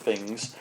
things.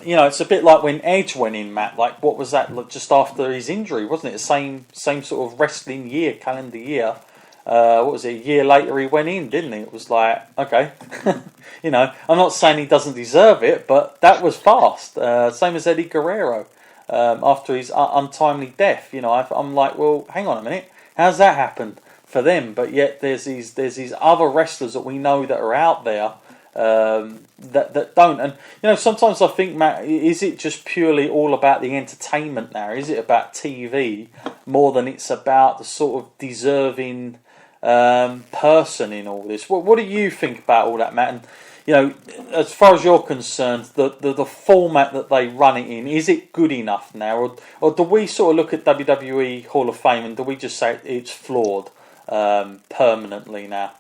It's a bit like when Edge went in, Matt. Like, what was that? Just after his injury, wasn't it? The same sort of wrestling year, calendar year. What was it? A year later, he went in, didn't he? It was like, okay, I'm not saying he doesn't deserve it, but that was fast. Same as Eddie Guerrero after his untimely death. I'm like, well, hang on a minute, how's that happened for them? But yet there's these other wrestlers that we know that are out there. That don't, and sometimes I think, Matt, is it just purely all about the entertainment now? Is it about TV more than it's about the sort of deserving person in all this? What do you think about all that, Matt? And as far as you're concerned, the format that they run it in, is it good enough now, or do we sort of look at WWE Hall of Fame and do we just say it's flawed permanently now?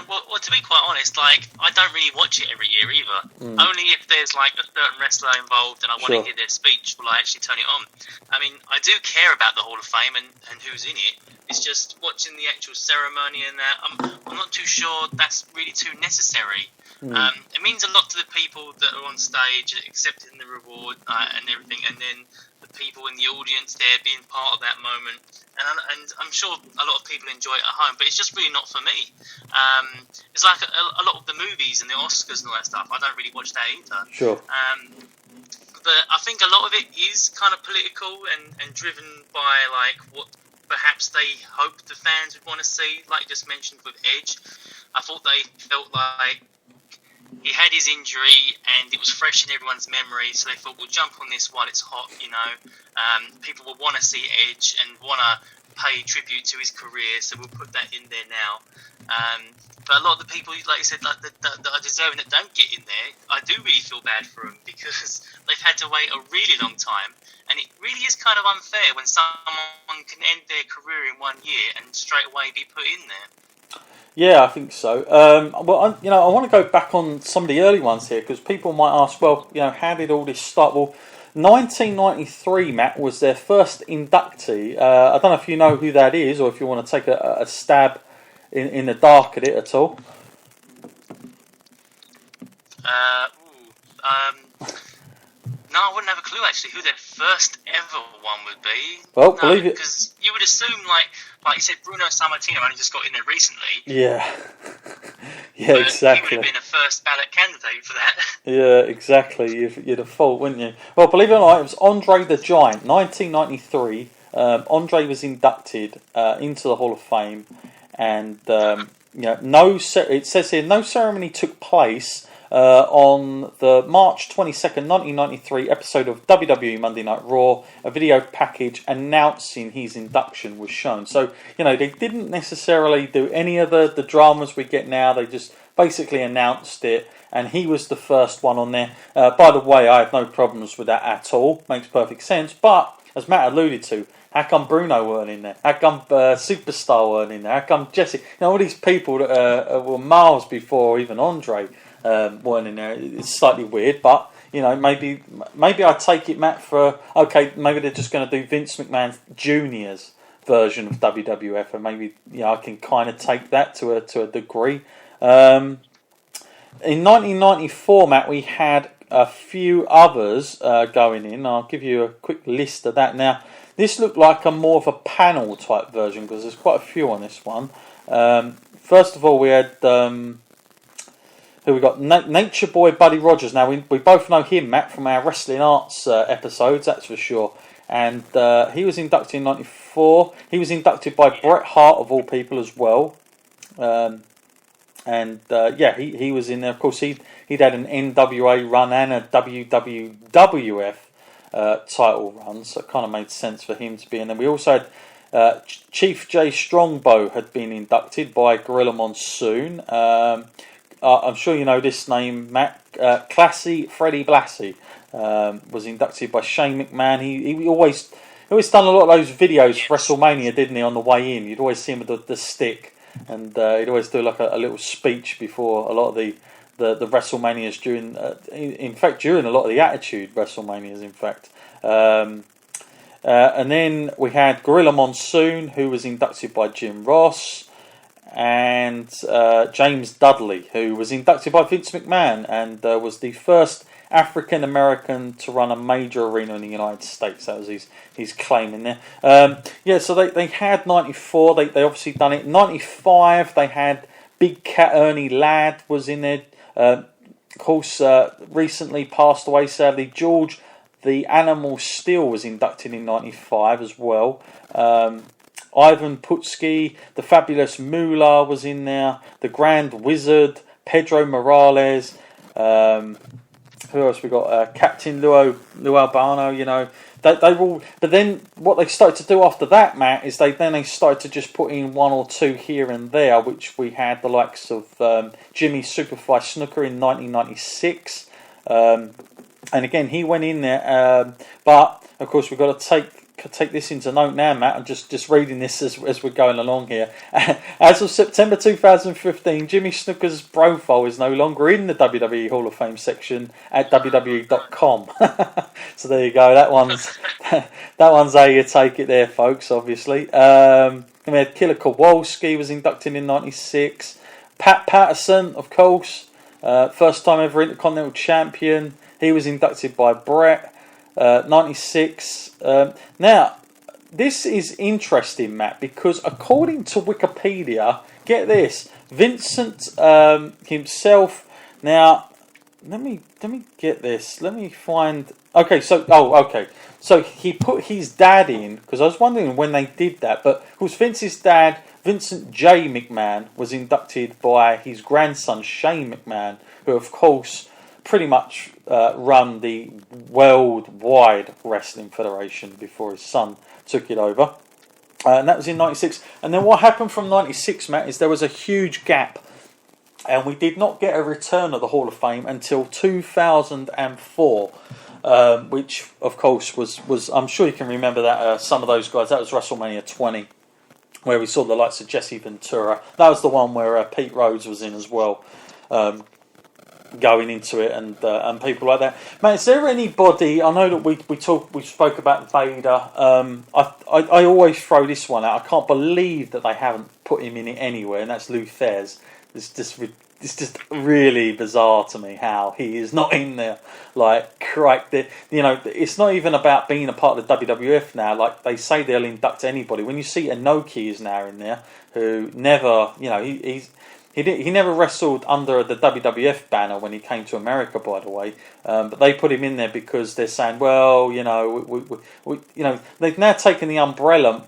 Well, to be quite honest, I don't really watch it every year either. Only if there's a certain wrestler involved and I want to hear their speech will I actually turn it on. I mean, I do care about the Hall of Fame and who's in it. It's just watching the actual ceremony and that. I'm not too sure that's really too necessary. It means a lot to the people that are on stage accepting the reward and everything, and then the people in the audience there being part of that moment. And I'm sure a lot of people enjoy it at home, but it's just really not for me. It's like a lot of the movies and the Oscars and all that stuff. I don't really watch that either. Sure. But I think a lot of it is kind of political and driven by what perhaps they hope the fans would want to see. Like you just mentioned with Edge, I thought they felt like he had his injury and it was fresh in everyone's memory, so they thought, we'll jump on this while it's hot, people will want to see Edge and want to pay tribute to his career, so we'll put that in there now. But a lot of the people, like you said, that are deserving that don't get in there, I do really feel bad for them because they've had to wait a really long time, and it really is kind of unfair when someone can end their career in 1 year and straight away be put in there. Yeah, I think so. I want to go back on some of the early ones here because people might ask, well, how did all this start? Well, 1993, Matt, was their first inductee. I don't know if you know who that is or if you want to take a stab in the dark at it at all. No, I wouldn't have a clue actually who their first ever one would be. Well, believe it, because you would assume like you said, Bruno Sammartino only just got in there recently. Yeah, yeah, but exactly. He would have been a first ballot candidate for that. Yeah, exactly. You'd have thought, wouldn't you? Well, believe it or not, it was Andre the Giant, 1993. Andre was inducted into the Hall of Fame, and it says here no ceremony took place on the March 22nd, 1993 episode of WWE Monday Night Raw. A video package announcing his induction was shown. So, they didn't necessarily do any of the dramas we get now. They just basically announced it, and he was the first one on there. By the way, I have no problems with that at all. Makes perfect sense. But, as Matt alluded to, how come Bruno weren't in there? How come Superstar weren't in there? How come Jesse? All these people that were miles before even Andre weren't in there. It's slightly weird, but maybe I take it, Matt, for okay. Maybe they're just going to do Vince McMahon Jr.'s version of WWF, and maybe I can kind of take that to a degree. In 1994, Matt, we had a few others going in. I'll give you a quick list of that. Now, this looked like a more of a panel type version because there's quite a few on this one. First of all, we had. Who we got? Nature Boy Buddy Rogers. Now, we both know him, Matt, from our Wrestling Arts episodes, that's for sure. And he was inducted in 94. He was inducted by Bret Hart, of all people, as well. He was in there. Of course, he'd had an NWA run and a WWF title run, so it kind of made sense for him to be in there. We also had Chief J Strongbow had been inducted by Gorilla Monsoon. I'm sure you know this name, Matt. Classy Freddie Blassie was inducted by Shane McMahon. He always done a lot of those videos for WrestleMania, didn't he? On the way in, you'd always see him with the stick, and he'd always do like a little speech before a lot of the WrestleManias during. In fact, during a lot of the Attitude WrestleManias, in fact. And then we had Gorilla Monsoon, who was inducted by Jim Ross. and James Dudley, who was inducted by Vince McMahon and was the first African American to run a major arena in the United States. That was his claim in there. So they had 94. They obviously done it. 95. They had Big Cat Ernie Ladd was in there. Of course, recently passed away sadly. George the Animal Steel was inducted in 95 as well. Ivan Putski, the Fabulous Moolah was in there. The Grand Wizard, Pedro Morales. Who else we got? Captain Lou Albano. They all. But then what they started to do after that, Matt, is they started to just put in one or two here and there, which we had the likes of Jimmy Superfly Snuka in 1996. And again, he went in there. But of course, we've got to take this into note now, Matt. I'm just reading this as we're going along here. As of September 2015, Jimmy Snuka's profile is no longer in the WWE Hall of Fame section at WWE.com. So there you go. That one's how you take it there, folks. Obviously, we had Killer Kowalski was inducted in '96. Pat Patterson, of course, first time ever Intercontinental Champion. He was inducted by Brett. 96. Now, this is interesting, Matt, because according to Wikipedia, get this, Vincent himself. Now, let me get this. Let me find. Okay, so he put his dad in because I was wondering when they did that, but of course Vince's dad, Vincent J. McMahon, was inducted by his grandson Shane McMahon, who of course pretty much run the Worldwide Wrestling Federation before his son took it over. And that was in 96. And then what happened from 96, Matt, is there was a huge gap. And we did not get a return of the Hall of Fame until 2004. Which, of course, was I'm sure you can remember that some of those guys. That was WrestleMania 20, where we saw the likes of Jesse Ventura. That was the one where Pete Rhodes was in as well. Going into it and people like that. Man, is there anybody? I know that we spoke about Vader. I always throw this one out. I can't believe that they haven't put him in it anywhere, and that's Lou Thez. It's just really bizarre to me how he is not in there. Like, correct, it's not even about being a part of the WWF now. Like they say, they'll induct anybody. When you see Inoki is now in there, who never, He never wrestled under the WWF banner when he came to America, by the way. But they put him in there because they're saying, well, they've now taken the umbrella,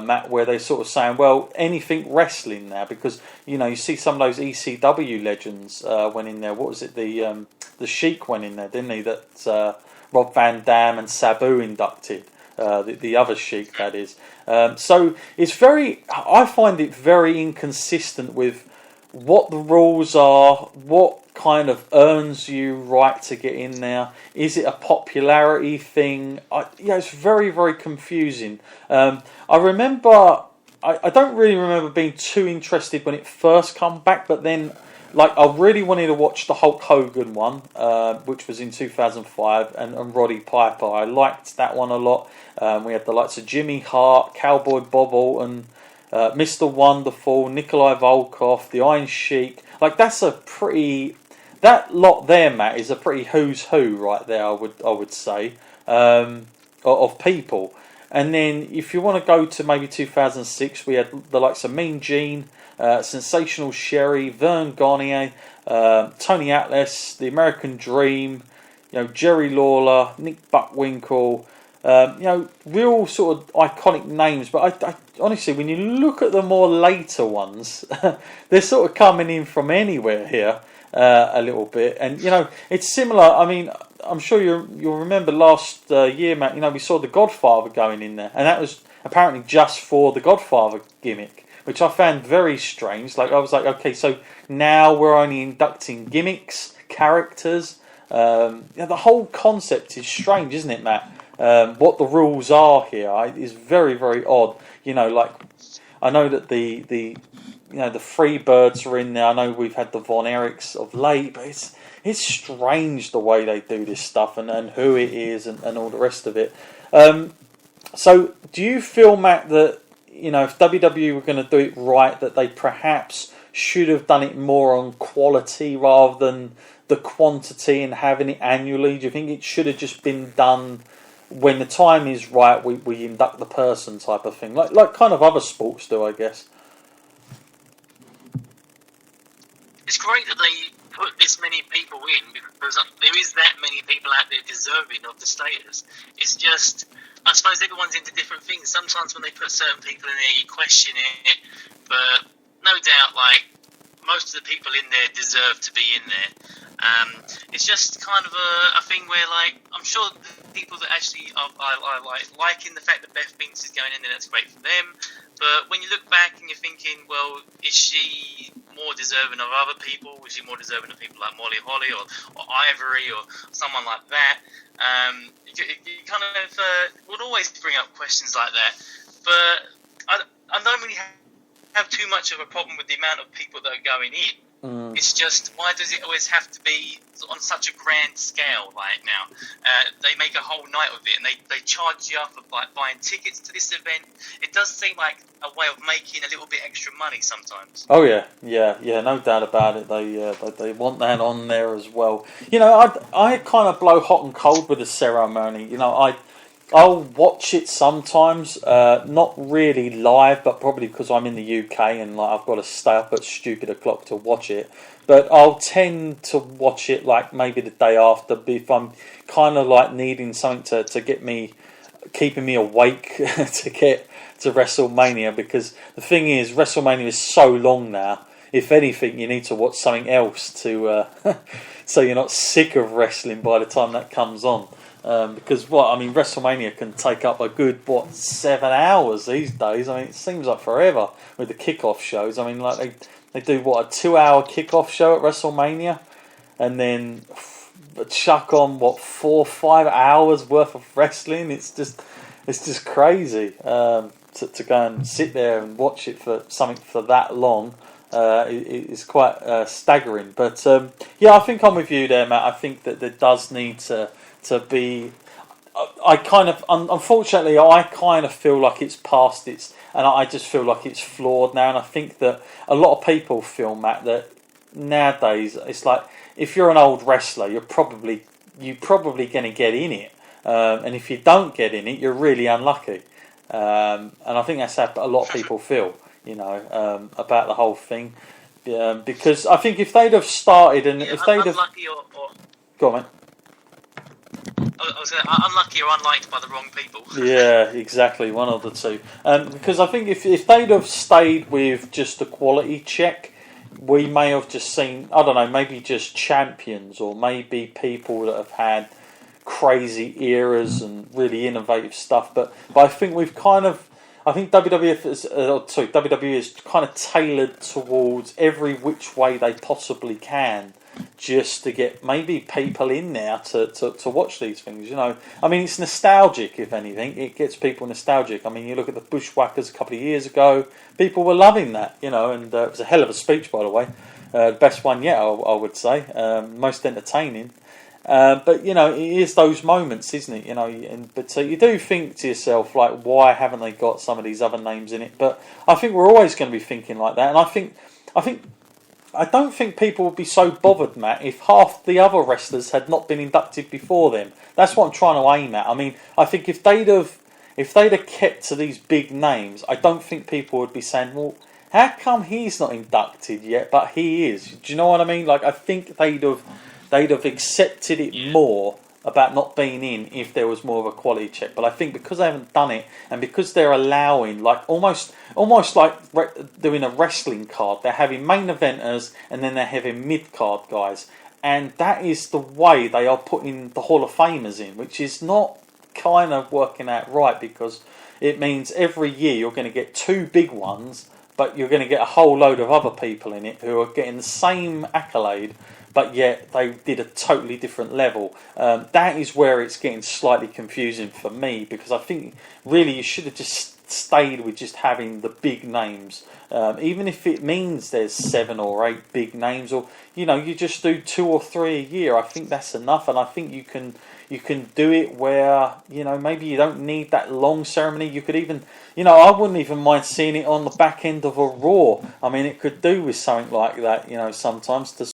Matt, where they're sort of saying, well, anything wrestling now, because you see some of those ECW legends went in there. What was it? The Sheik went in there, didn't he? That Rob Van Dam and Sabu inducted. The other Sheik, that is. So it's I find it very inconsistent with what the rules are, what kind of earns you right to get in there. Is it a popularity thing? It's very, very confusing. I remember, I don't really remember being too interested when it first come back, but then, I really wanted to watch the Hulk Hogan one, which was in 2005, and Roddy Piper. I liked that one a lot. We had the likes of Jimmy Hart, Cowboy Bob Orton, Mr. Wonderful, Nikolai Volkov, the Iron Sheik. That lot there, Matt, is a pretty who's who right there. I would say of people. And then if you want to go to maybe 2006, we had the likes of Mean Gene, Sensational Sherry, Vern Gagne, Tony Atlas, The American Dream, Jerry Lawler, Nick Buckwinkle. Real sort of iconic names, but I honestly, when you look at the more later ones, they're sort of coming in from anywhere here a little bit, and it's similar. I mean, I'm sure you'll remember last year, Matt. We saw The Godfather going in there, and that was apparently just for the Godfather gimmick, which I found very strange. I was like, okay, so now we're only inducting gimmicks, characters. The whole concept is strange, isn't it, Matt? What the rules are here is very, very odd. I know that the Freebirds are in there. I know we've had the Von Erichs of late, but it's strange the way they do this stuff and who it is and all the rest of it. So do you feel, Matt, that if WWE were going to do it right, that they perhaps should have done it more on quality rather than the quantity and having it annually? Do you think it should have just been done when the time is right? We induct the person type of thing, like kind of other sports do, I guess. It's great that they put this many people in, because there is that many people out there deserving of the status. It's just, I suppose everyone's into different things. Sometimes when they put certain people in there, you question it, but no doubt, like, most of the people in there deserve to be in there. It's just kind of a thing where, like, I'm sure the people that actually are liking the fact that Beth Phoenix is going in there, that's great for them. But when you look back and you're thinking, well, is she more deserving of other people? Is she more deserving of people like Molly Holly or Ivory or someone like that? You kind of would always bring up questions like that. But I don't really have too much of a problem with the amount of people that are going in. It's just, why does it always have to be on such a grand scale? Like now, they make a whole night of it, and they charge you up for like buying tickets to this event. It does seem like a way of making a little bit extra money sometimes. Oh yeah, no doubt about it. They want that on there as well. I kind of blow hot and cold with the ceremony. I'll watch it sometimes, not really live, but probably because I'm in the UK and like I've got to stay up at stupid o'clock to watch it. But I'll tend to watch it like maybe the day after if I'm kind of like needing something to get me, keeping me awake to get to WrestleMania, because the thing is, WrestleMania is so long now. If anything, you need to watch something else to so you're not sick of wrestling by the time that comes on. Because WrestleMania can take up a good 7 hours these days. I mean, it seems like forever with the kickoff shows. I mean, like they do a 2-hour kickoff show at WrestleMania, and then chuck on 4 or 5 hours worth of wrestling. It's just crazy to go and sit there and watch it for something for that long. It's quite staggering. But I think I'm with you there, Matt. I think that there does need to be. Unfortunately, I kind of feel like it's past its, and I just feel like it's flawed now. And I think that a lot of people feel, Matt, that nowadays it's like if you're an old wrestler, you're probably going to get in it, and if you don't get in it, you're really unlucky. And I think that's how a lot of people feel, about the whole thing. Because I think if they'd have started and if they'd have, go on, mate. I was unlucky or unliked by the wrong people. Yeah, exactly, one of the two. Because I think if they'd have stayed with just a quality check, we may have just seen, I don't know, maybe just champions, or maybe people that have had crazy eras and really innovative stuff. But I think we've I think WWE is kind of tailored towards every which way they possibly can, just to get maybe people in there to watch these things. I mean, it's nostalgic. If anything, it gets people nostalgic. I mean, you look at the Bushwhackers a couple of years ago; people were loving that. And it was a hell of a speech, by the way, the best one yet, I would say, most entertaining. But it is those moments, isn't it? But you do think to yourself, like, why haven't they got some of these other names in it? But I think we're always going to be thinking like that, and I don't think people would be so bothered, Matt, if half the other wrestlers had not been inducted before them. That's what I'm trying to aim at. I mean, I think if they'd have kept to these big names, I don't think people would be saying, well, how come he's not inducted yet, but he is? Do you know what I mean? Like, I think they'd have accepted it more about not being in if there was more of a quality check. But I think because they haven't done it, and because they're allowing, like almost like doing a wrestling card, they're having main eventers and then they're having mid-card guys. And that is the way they are putting the Hall of Famers in, which is not kind of working out right, because it means every year you're going to get 2 big ones, but you're going to get a whole load of other people in it who are getting the same accolade, but yet they did a totally different level. That is where it's getting slightly confusing for me, because I think really you should have just stayed with just having the big names. Even if it means there's 7 or 8 big names, or you just do 2 or 3 a year, I think that's enough. And I think you can do it where maybe you don't need that long ceremony. You could even I wouldn't even mind seeing it on the back end of a Raw. I mean, it could do with something like that, sometimes to